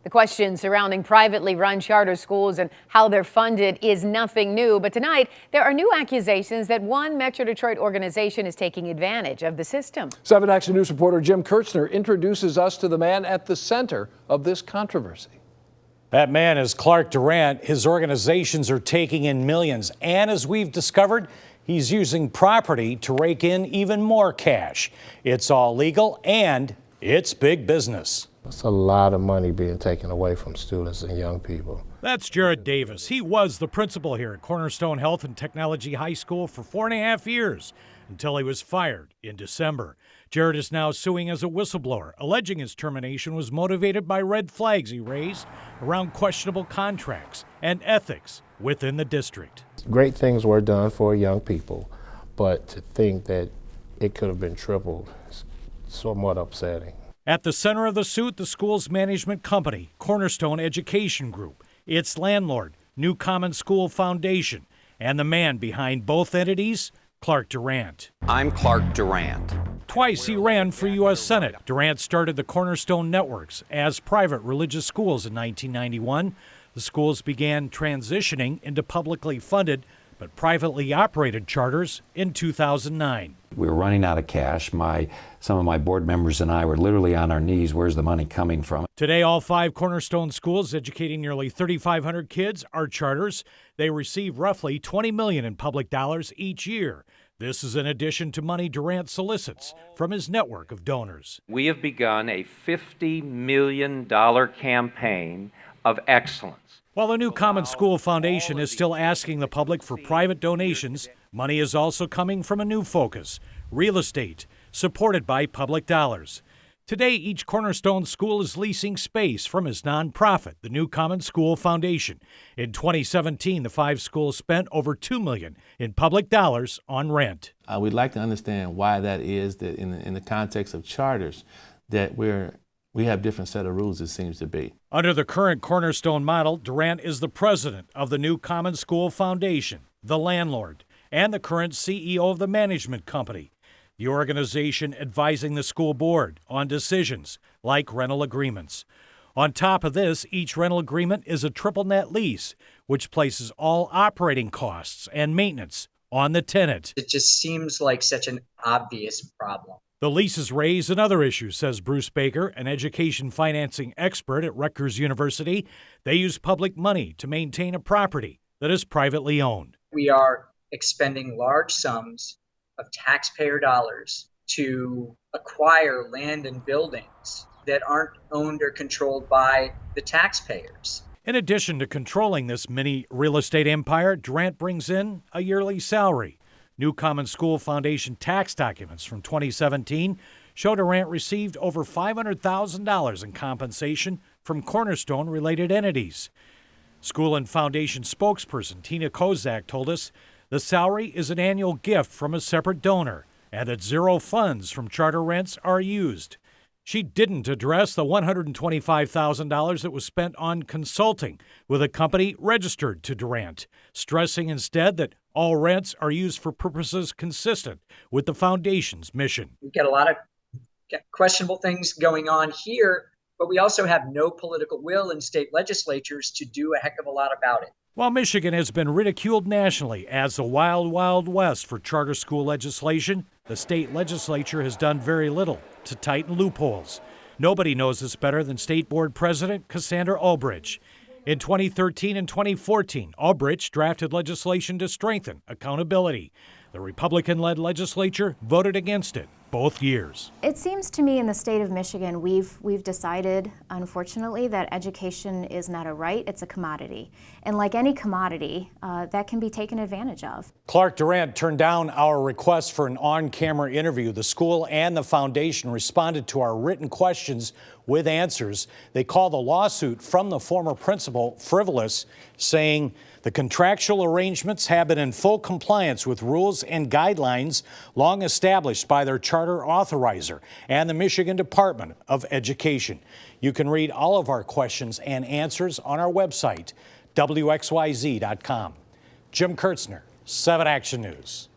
The question surrounding privately run charter schools and how they're funded is nothing new. But tonight, there are new accusations that one Metro Detroit organization is taking advantage of the system. 7 Action News reporter Jim Kurtzner introduces us to the man at the center of this controversy. That man is Clark Durant. His organizations are taking in millions. And as we've discovered, he's using property to rake in even more cash. It's all legal and it's big business. It's a lot of money being taken away from students and young people. That's Jared Davis. He was the principal here at Cornerstone Health and Technology High School for 4.5 years until he was fired in December. Jared is now suing as a whistleblower, alleging his termination was motivated by red flags he raised around questionable contracts and ethics within the district. Great things were done for young people, but to think that it could have been tripled is somewhat upsetting. At the center of the suit, the school's management company, Cornerstone Education Group, its landlord, New Common School Foundation, and the man behind both entities, Clark Durant. I'm Clark Durant. Twice he ran for U.S. Senate. Durant started the Cornerstone Networks as private religious schools in 1991. The schools began transitioning into publicly funded but privately operated charters in 2009. We were running out of cash. Some of my board members and I were literally on our knees. Where's the money coming from? Today, all 5 Cornerstone schools, educating nearly 3,500 kids, are charters. They receive roughly $20 million in public dollars each year. This is in addition to money Durant solicits from his network of donors. We have begun a $50 million campaign of excellence. While the New Common School Foundation is still asking the public for private donations, money is also coming from a new focus, real estate, supported by public dollars. Today, each Cornerstone school is leasing space from his nonprofit, the New Common School Foundation. In 2017, the 5 schools spent over $2 million in public dollars on rent. We'd like to understand why that is, that in the context of charters, that we have different set of rules, it seems to be. Under the current Cornerstone model, Durant is the president of the New Common School Foundation, the landlord, and the current CEO of the management company, the organization advising the school board on decisions like rental agreements. On top of this, each rental agreement is a triple net lease, which places all operating costs and maintenance on the tenant. It just seems like such an obvious problem. The leases raise another issue, says Bruce Baker, an education financing expert at Rutgers University. They use public money to maintain a property that is privately owned. We are expending large sums of taxpayer dollars to acquire land and buildings that aren't owned or controlled by the taxpayers. In addition to controlling this mini real estate empire, Durant brings in a yearly salary. New Common School Foundation tax documents from 2017 show Durant received over $500,000 in compensation from Cornerstone-related entities. School and Foundation spokesperson Tina Kozak told us the salary is an annual gift from a separate donor and that 0 funds from charter rents are used. She didn't address the $125,000 that was spent on consulting with a company registered to Durant, stressing instead that all rents are used for purposes consistent with the foundation's mission. We've got a lot of questionable things going on here, but we also have no political will in state legislatures to do a heck of a lot about it. While Michigan has been ridiculed nationally as the wild, wild west for charter school legislation, the state legislature has done very little to tighten loopholes. Nobody knows this better than State Board President Cassandra Ulbrich. In 2013 and 2014, Ulbrich drafted legislation to strengthen accountability. The Republican-led legislature voted against it both years. It seems to me in the state of Michigan, we've decided, unfortunately, that education is not a right, it's a commodity. And like any commodity, that can be taken advantage of. Clark Durant turned down our request for an on-camera interview. The school and the foundation responded to our written questions with answers. They call the lawsuit from the former principal frivolous, saying the contractual arrangements have been in full compliance with rules and guidelines long established by their charter authorizer and the Michigan Department of Education. You can read all of our questions and answers on our website, WXYZ.com. Jim Kurtzner, 7 Action News.